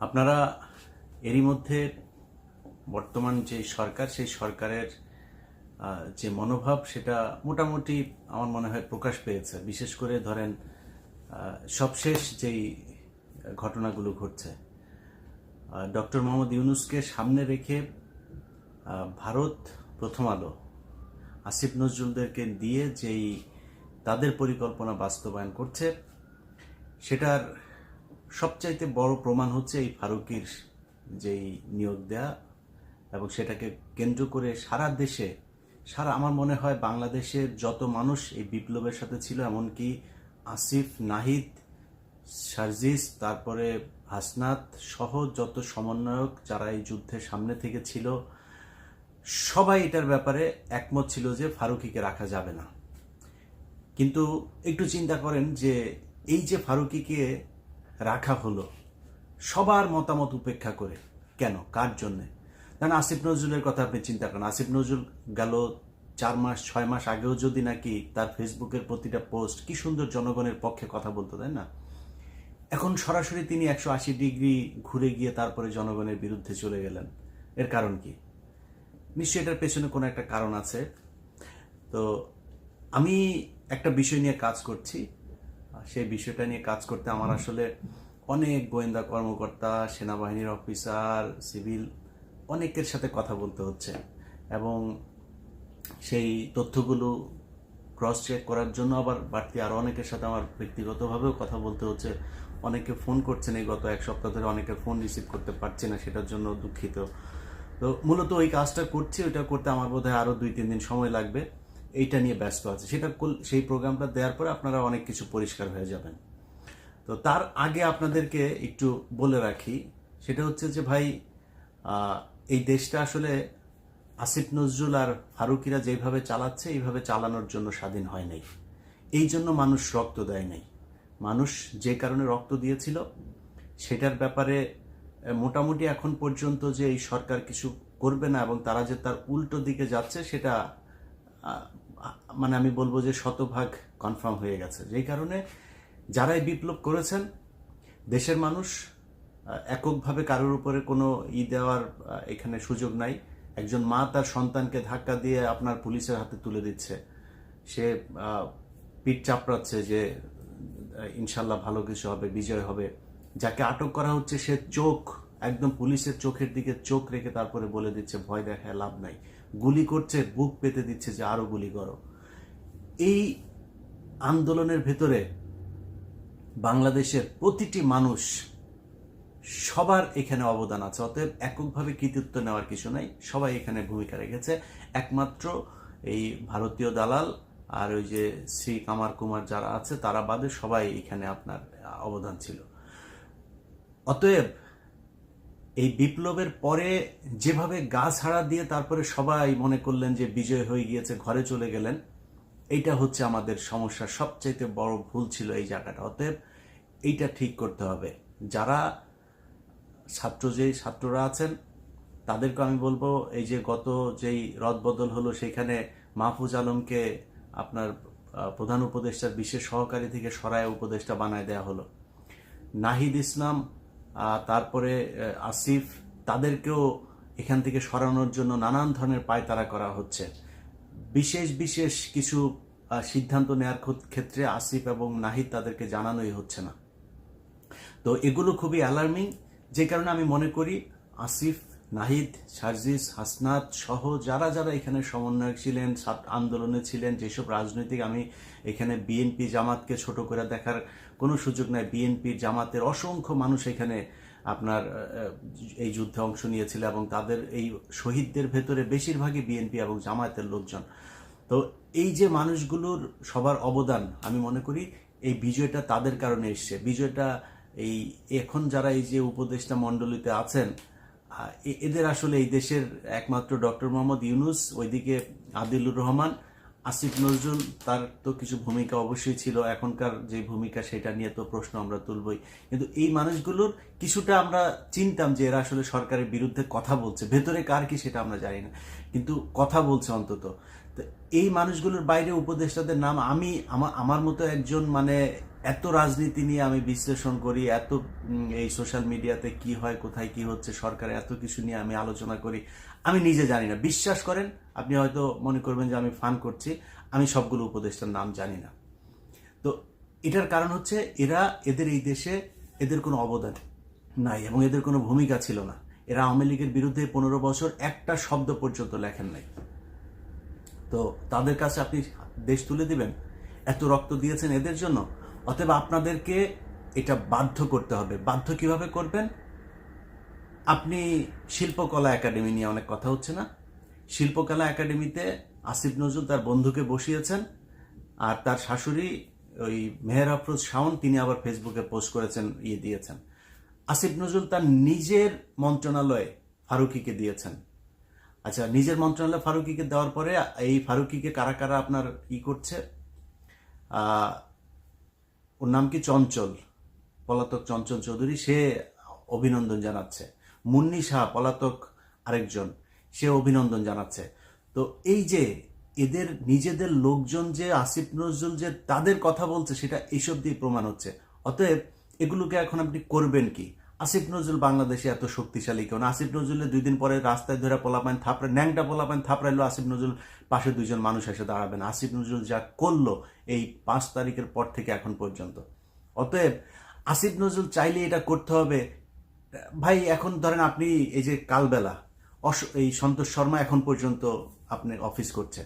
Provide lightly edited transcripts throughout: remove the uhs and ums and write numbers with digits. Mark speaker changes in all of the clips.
Speaker 1: আপনারা এরই মধ্যে বর্তমান যে সরকার সেই সরকারের যে মনোভাব সেটা মোটামুটি আমার মনে হয় প্রকাশ পেয়েছে। বিশেষ করে ধরেন সবশেষ যেই ঘটনাগুলো ঘটছে, ডক্টর মোহাম্মদ ইউনূসকে সামনে রেখে ভারত, প্রথম আলো, আসিফ নজরুলদেরকে দিয়ে যেই তাদের পরিকল্পনা বাস্তবায়ন করছে, সেটার সবচাইতে বড় প্রমাণ হচ্ছে এই ফারুকীর যেই নিয়োগ দেয়া, এবং সেটাকে কেন্দ্র করে সারা দেশে, আমার মনে হয় বাংলাদেশের যত মানুষ এই বিপ্লবের সাথে ছিল, এমনকি আসিফ, নাহিদ, সার্জিস, তারপরে হাসনাত সহ যত সমন্বয়ক যারা এই যুদ্ধের সামনে থেকে ছিল, সবাই এটার ব্যাপারে একমত ছিল যে ফারুকীকে রাখা যাবে না। কিন্তু একটু চিন্তা করেন যে এই যে ফারুকীকে রাখা হলো সবার মতামত উপেক্ষা করে, কেন, কার জন্যে? কারণ আসিফ নজরুলের কথা আপনি চিন্তা করেন। আসিফ নজরুল গেল 4 মাস 6 মাস আগেও যদি নাকি তার ফেসবুকের প্রতিটা পোস্ট কি সুন্দর জনগণের পক্ষে কথা বলতো, তাই না? এখন সরাসরি তিনি 180 ডিগ্রি ঘুরে গিয়ে তারপরে জনগণের বিরুদ্ধে চলে গেলেন। এর কারণ কি? নিশ্চয়ই এটার পেছনে কোনো একটা কারণ আছে। তো আমি একটা বিষয় নিয়ে কাজ করছি, সেই বিষয়টা নিয়ে কাজ করতে আমার আসলে অনেক গোয়েন্দা কর্মকর্তা, সেনাবাহিনীর অফিসার, সিভিল অনেকের সাথে কথা বলতে হচ্ছে, এবং সেই তথ্যগুলো ক্রস চেক করার জন্য আবার বাড়তি আরও অনেকের সাথে আমার ব্যক্তিগতভাবেও কথা বলতে হচ্ছে। অনেকে ফোন করছেন, এই গত 1 সপ্তাহ ধরে অনেকে ফোন রিসিভ করতে পারছে না, সেটার জন্য দুঃখিত। তো মূলত ওই কাজটা করছি, ওইটা করতে আমার বোধহয় আরও 2-3 দিন সময় লাগবে। এইটা নিয়ে ব্যস্ত আছে। সেই প্রোগ্রামটা দেওয়ার পরে আপনারা অনেক কিছু পরিষ্কার হয়ে যাবেন। তো তার আগে আপনাদেরকে একটু বলে রাখি, সেটা হচ্ছে যে ভাই, এই দেশটা আসলে আসিফ নজরুল আর ফারুকীরা যেভাবে চালাচ্ছে এইভাবে চালানোর জন্য স্বাধীন হয় নাই। এই জন্য মানুষ রক্ত দেয় নাই। মানুষ যে কারণে রক্ত দিয়েছিল সেটার ব্যাপারে মোটামুটি এখন পর্যন্ত যে এই সরকার কিছু করবে না এবং তারা যে তার উল্টো দিকে যাচ্ছে, সেটা মানে আমি বলবো যে শতভাগ কনফার্ম হয়ে গেছে। যেই কারণে যারাই বিপ্লব করেছেন, দেশের মানুষ এককভাবে কারোর উপরে কোনো দেওয়ার এখানে সুযোগ নাই। একজন মা তার সন্তানকে ধাক্কা দিয়ে আপনার পুলিশের হাতে তুলে দিচ্ছে, সে পিঠ চাপড়াচ্ছে যে ইনশাল্লাহ ভালো কিছু হবে, বিজয় হবে। যাকে আটক করা হচ্ছে সে একদম পুলিশের চোখের দিকে চোখ রেখে তারপরে বলে দিচ্ছে ভয় দেখায় লাভ নাই, গুলি করছে, বুক পেতে দিচ্ছে যে আরো গুলি করো। এই আন্দোলনের ভেতরে বাংলাদেশের প্রতিটি মানুষ, সবার এখানে অবদান আছে। অতএব এককভাবে কৃতিত্ব নেওয়ার কিছু নাই, সবাই এখানে ভূমিকা রেখেছে। একমাত্র এই ভারতীয় দালাল আর ওই যে শ্রী কামার কুমার যারা আছে তারা বাদে সবাই এখানে আপনার অবদান ছিল। অতএব এই বিপ্লবের পরে যেভাবে গা ছাড়া দিয়ে তারপরে সবাই মনে করলেন যে বিজয় হয়ে গিয়েছে, ঘরে চলে গেলেন, এইটা হচ্ছে আমাদের সমস্যার সবচাইতে বড় ভুল ছিল এই জায়গাটা। অতএব এইটা ঠিক করতে হবে। যারা ছাত্ররা আছেন তাদেরকে আমি বলবো, এই যে গত যেই রদবদল হলো সেখানে মাহফুজ আলমকে আপনার প্রধান উপদেষ্টার বিশেষ সহকারী থেকে সরায় উপদেষ্টা বানায় দেয়া হলো। নাহিদ ইসলাম, তারপরে আসিফ, তাদেরকেও এখান থেকে সরানোর জন্য নানান ধরনের পায়তারা করা হচ্ছে। বিশেষ কিছু সিদ্ধান্ত নেওয়ার ক্ষেত্রে আসিফ এবং নাহিদ তাদেরকে জানানোই হচ্ছে না। তো এগুলো খুবই অ্যালার্মিং, যে কারণে আমি মনে করি আসিফ, নাহিদ, সার্জিস, হাসনাত সহ যারা এখানে সমন্বয়ক ছিলেন, আন্দোলনে ছিলেন, যেসব রাজনৈতিক, আমি এখানে বিএনপি জামাতকে ছোট করে দেখার কোনো সুযোগ নাই। বিএনপি জামাতের অসংখ্য মানুষ এখানে আপনার এই যুদ্ধে অংশ নিয়েছিল, এবং তাদের এই শহীদদের ভেতরে বেশিরভাগই বিএনপি এবং জামায়াতের লোকজন। তো এই যে মানুষগুলোর সবার অবদান, আমি মনে করি এই বিজয়টা তাদের কারণে এসছে। বিজয়টা এই এখন যারা এই যে উপদেষ্টা মণ্ডলীতে আছেন, এদের আসলে এই দেশের একমাত্র ডক্টর মোহাম্মদ ইউনূস, ওইদিকে আদিলুর রহমান, আসিফ নজরুল, তার তো কিছু ভূমিকা অবশ্যই ছিল, এখনকার যে ভূমিকা সেটা নিয়ে তো প্রশ্ন আমরা তুলবই। কিন্তু এই মানুষগুলোর কিছুটা আমরা চিনতাম যে এরা আসলে সরকারের বিরুদ্ধে কথা বলছে, ভেতরে কার কি সেটা আমরা জানি না, কিন্তু কথা বলছে অন্তত। তো এই মানুষগুলোর বাইরে উপদেষ্টাদের নাম, আমার মতো একজন মানে এত রাজনীতি নিয়ে আমি বিশ্লেষণ করি, এত এই সোশ্যাল মিডিয়াতে কি হয়, কোথায় কি হচ্ছে, সরকারে এত কিছু নিয়ে আমি আলোচনা করি, আমি নিজে জানি না। বিশ্বাস করেন, আপনি হয়তো মনে করবেন যে আমি ফান করছি, আমি সবগুলো উপদেষ্টার নাম জানি না। তো এটার কারণ হচ্ছে এদের এই দেশে এদের কোনো অবদান নাই এবং এদের কোনো ভূমিকা ছিল না। এরা আওয়ামী লীগের বিরুদ্ধে 15 বছর একটা শব্দ পর্যন্ত লেখেন নাই। তো তাদের কাছে আপনি দেশ তুলে দিবেন? এত রক্ত দিয়েছেন এদের জন্য, অতএব আপনাদেরকে এটা বাধ্য করতে হবে। বাধ্য কিভাবে করবেন? আপনি শিল্পকলা একাডেমি নিয়ে অনেক কথা হচ্ছে না? শিল্পকলা একাডেমিতে আসিফ নজরুল তার বন্ধুকে বসিয়েছেন, আর তার শাশুড়ি ওই মেহের আফরোজ শাওন, তিনি আবার ফেসবুকে পোস্ট করেছেন, দিয়েছেন। আসিফ নজরুল তার নিজের মন্ত্রণালয়ে ফারুকিকে দিয়েছেন। আচ্ছা, নিজের মন্ত্রণালয়ে ফারুকিকে দেওয়ার পরে এই ফারুকিকে কারা কারা আপনার করছে, ওর নাম কি, চঞ্চল, পলাতক চঞ্চল চৌধুরী, সে অভিনন্দন জানাচ্ছে। মুন্নি শাহ, পলাতক আরেকজন, সে অভিনন্দন জানাচ্ছে। তো এই যে এদের নিজেদের লোকজন যে আসিফ নজরুল যে তাদের কথা বলছে, সেটা এইসব দিয়ে প্রমাণ হচ্ছে। অতএব এগুলোকে এখন আপনি করবেন কি? আসিফ নজরুল বাংলাদেশে এত শক্তিশালী কেউ না। আসিফ নজরুলের 2 দিন পরে রাস্তায় ধরে পোলাপান থাপড়ে, ন্যাংটা পোলাপান থাপড়াইলো, আসিফ নজরুল পাশে 2জন মানুষ এসে দাঁড়াবেন। আসিফ নজরুল যা করলো এই 5 তারিখের পর থেকে এখন পর্যন্ত। অতএব আসিফ নজরুল চাইলে এটা করতে হবে। ভাই, এখন ধরেন আপনি এই যে কালবেলা এই সন্তোষ শর্মা এখন পর্যন্ত আপনি অফিস করছে,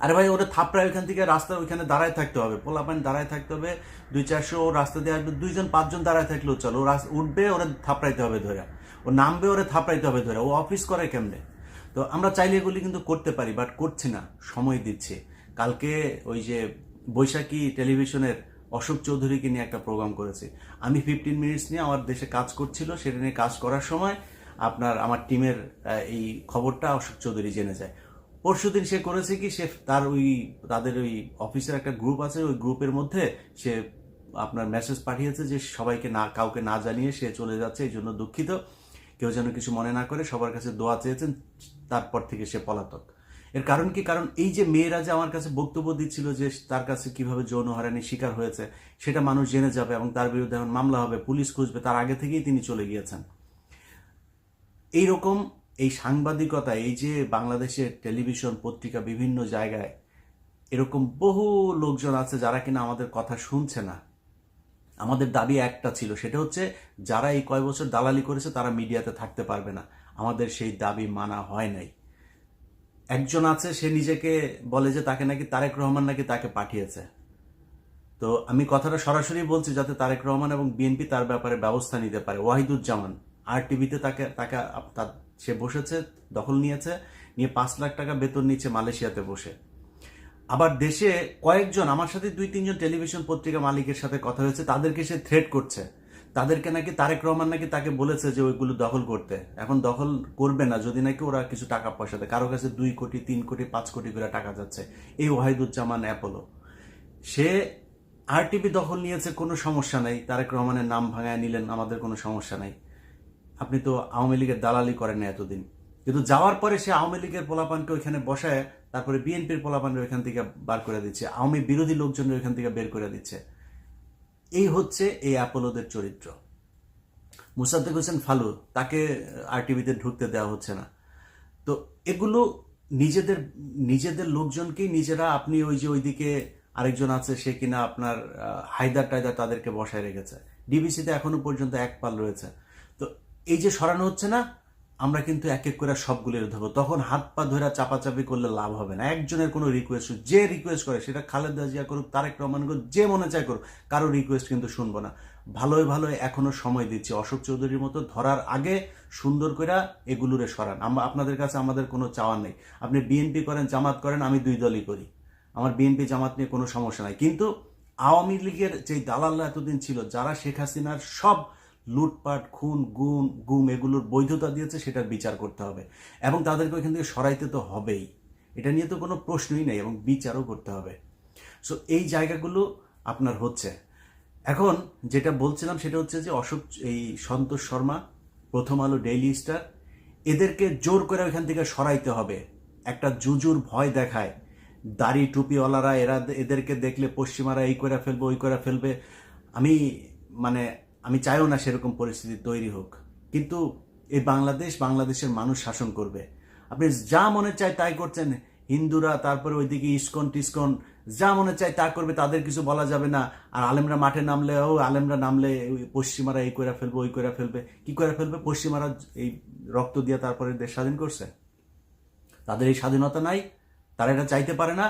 Speaker 1: আরে ভাই ওরা থাপড়ায় ওইখান থেকে রাস্তার ওইখানে দাঁড়ায় থাকতে হবে, পোলাপান দাঁড়ায় থাকতে হবে, 200-400 রাস্তা দিয়ে আসবে, 2-5জন দাঁড়ায় থাকলেও চলো, ও উঠবে ওরা থাপড়াইতে হবে ধরে, ও নামবে ওরা থাপড়াইতে হবে ধরে, ও অফিস করে কেমনে? তো আমরা চাইলে এগুলি কিন্তু করতে পারি, বাট করছি না, সময় দিচ্ছি। কালকে ওই যে বৈশাখী টেলিভিশনের অশোক চৌধুরীকে নিয়ে একটা প্রোগ্রাম করেছি আমি, 15 মিনিটস নিয়ে আমার দেশে কাজ করছিল, সেটা নিয়ে কাজ করার সময় আমার টিমের এই খবরটা অশোক চৌধুরী জেনে যায়। পরশুদিন সে করেছে কি, সে তাদের ওই অফিসের একটা গ্রুপ আছে, ওই গ্রুপের মধ্যে সে আপনার মেসেজ পাঠিয়েছে যে সবাইকে কাউকে না জানিয়ে সে চলে যাচ্ছে, এই জন্য দুঃখিত, কেউ যেন কিছু মনে না করে, সবার কাছে দোয়া চেয়েছেন। তারপর থেকে সে পলাতক। এর কারণ কি? কারণ এই যে মেয়েরা যে আমার কাছে বক্তব্য দিচ্ছিল যে তার কাছে কিভাবে যৌন হয়রানির শিকার হয়েছে, সেটা মানুষ জেনে যাবে এবং তার বিরুদ্ধে এখন মামলা হবে, পুলিশ খুঁজবে, তার আগে থেকেই তিনি চলে গিয়েছেন। এইরকম এই সাংবাদিকতা, এই যে বাংলাদেশের টেলিভিশন, পত্রিকা, বিভিন্ন জায়গায় এরকম বহু লোকজন আছে যারা কিনা আমাদের কথা শুনছে না। আমাদের দাবি একটা ছিল, সেটা হচ্ছে যারা এই কয় বছর দালালি করেছে তারা মিডিয়াতে থাকতে পারবে না। আমাদের সেই দাবি মানা হয় নাই। একজন আছে, সে নিজেকে বলে যে তাকে নাকি তারেক রহমান নাকি তাকে পাঠিয়েছে। তো আমি কথাটা সরাসরি বলছি যাতে তারেক রহমান এবং বিএনপি তার ব্যাপারে ব্যবস্থা নিতে পারে। ওয়াহিদুজ্জামান RTV-তে তাকে সে বসেছে, দখল নিয়েছে, নিয়ে 5 লাখ টাকা বেতন নিচ্ছে মালয়েশিয়াতে বসে। আবার দেশে কয়েকজন, আমার সাথে 2-3জন টেলিভিশন পত্রিকা মালিকের সাথে কথা হয়েছে, তাদেরকে সে থ্রেট করছে। তাদেরকে নাকি তারেক রহমান নাকি তাকে বলেছে যে ওইগুলো দখল করতে, এখন দখল করবে না যদি নাকি ওরা কিছু টাকা পয়সা দেয়। কারো কাছে 2 কোটি, 3 কোটি, 5 কোটি করে টাকা যাচ্ছে। এই ওয়াহিদুজ্জামান অ্যাপোলো, সে RTV দখল নিয়েছে, কোনো সমস্যা নাই, তারেক রহমানের নাম ভাঙায় নিলেন, আমাদের কোনো সমস্যা নাই। আপনি তো আওয়ামী লীগের দালালি করেন না এতদিন, কিন্তু যাওয়ার পরে সে আওয়ামী লীগের পোলাপানকে ওইখানে বসায়, তারপরে বিএনপির পোলাপানকে ওইখান থেকে বার করে দিচ্ছে, আওয়ামী বিরোধী লোকজনের ওইখান থেকে বের করে দিচ্ছে। এই হচ্ছে এই অ্যাপোলোদের চরিত্র। মুসাদ্দেক হোসেন ফালু, তাকে RTV-তে ঢুকতে দেওয়া হচ্ছে না। তো এগুলো নিজেদের লোকজনকেই নিজেরা, আপনি ওই যে ওইদিকে আরেকজন আছে, সে কিনা আপনার হায়দার টায়দার, তাদেরকে বসায় রেখেছে। DBC-তে এখনো পর্যন্ত এক পাল রয়েছে। তো এই যে সরানো হচ্ছে না, আমরা কিন্তু এক এক করে সবগুলো ধরবো। তখন হাত পা ধরে চাপাচাপি করলে লাভ হবে না। একজনের কোনো রিকোয়েস্ট, যে রিকোয়েস্ট করে, সেটা খালেদা জিয়া করুক, তারেক রহমান করুক, যে মনে চায় করুক, কারো রিকোয়েস্ট কিন্তু শুনবো না। ভালোই ভালোই এখনো সময় দিচ্ছি, অশোক চৌধুরীর মতো ধরার আগে সুন্দর করে এগুলোরে সরান। আপনাদের কাছে আমাদের কোনো চাওয়ার নেই। আপনি বিএনপি করেন, জামাত করেন, আমি 2 দলই করি, আমার বিএনপি জামাত নিয়ে কোনো সমস্যা নাই। কিন্তু আওয়ামী লীগের যে দালালরা এতদিন ছিল, যারা শেখ হাসিনার সব লুটপাট, খুন, গুম এগুলোর বৈধতা দিয়েছে, সেটার বিচার করতে হবে এবং তাদেরকে ওইখান থেকে সরাইতে তো হবেই। এটা নিয়ে তো কোনো প্রশ্নই নেই, এবং বিচারও করতে হবে। সো এই জায়গাগুলো আপনার হচ্ছে। এখন যেটা বলছিলাম সেটা হচ্ছে যে এই সন্তোষ শর্মা, প্রথম আলো, ডেইলি স্টার, এদেরকে জোর করে ওইখান থেকে সরাইতে হবে। একটা জুজুর ভয় দেখায় দাড়ি টুপিওয়ালারা এদেরকে দেখলে পশ্চিমারা এই করে ফেলবে ওই করে ফেলবে। আমি মানে আমি চাইও না সেরকম পরিস্থিতি তৈরি হোক, কিন্তু এই বাংলাদেশের মানুষ শাসন করবে। আপনি যা মনে চায় তাই করছেন, হিন্দুরা তারপরে ওইদিকে ইসকন টিসকন যা মনে চায় তা করবে, তাদের কিছু বলা যাবে না। আর আলেমরা মাঠে নামলে আলেমরা নামলে ওই পশ্চিমারা এই করে ফেলবে ওই করে ফেলবে। কি করে ফেলবে? পশ্চিমারা এই রক্ত দিয়ে তারপরে দেশ স্বাধীন করছে, তাদের এই স্বাধীনতা নাই, তারা এটা চাইতে পারে না।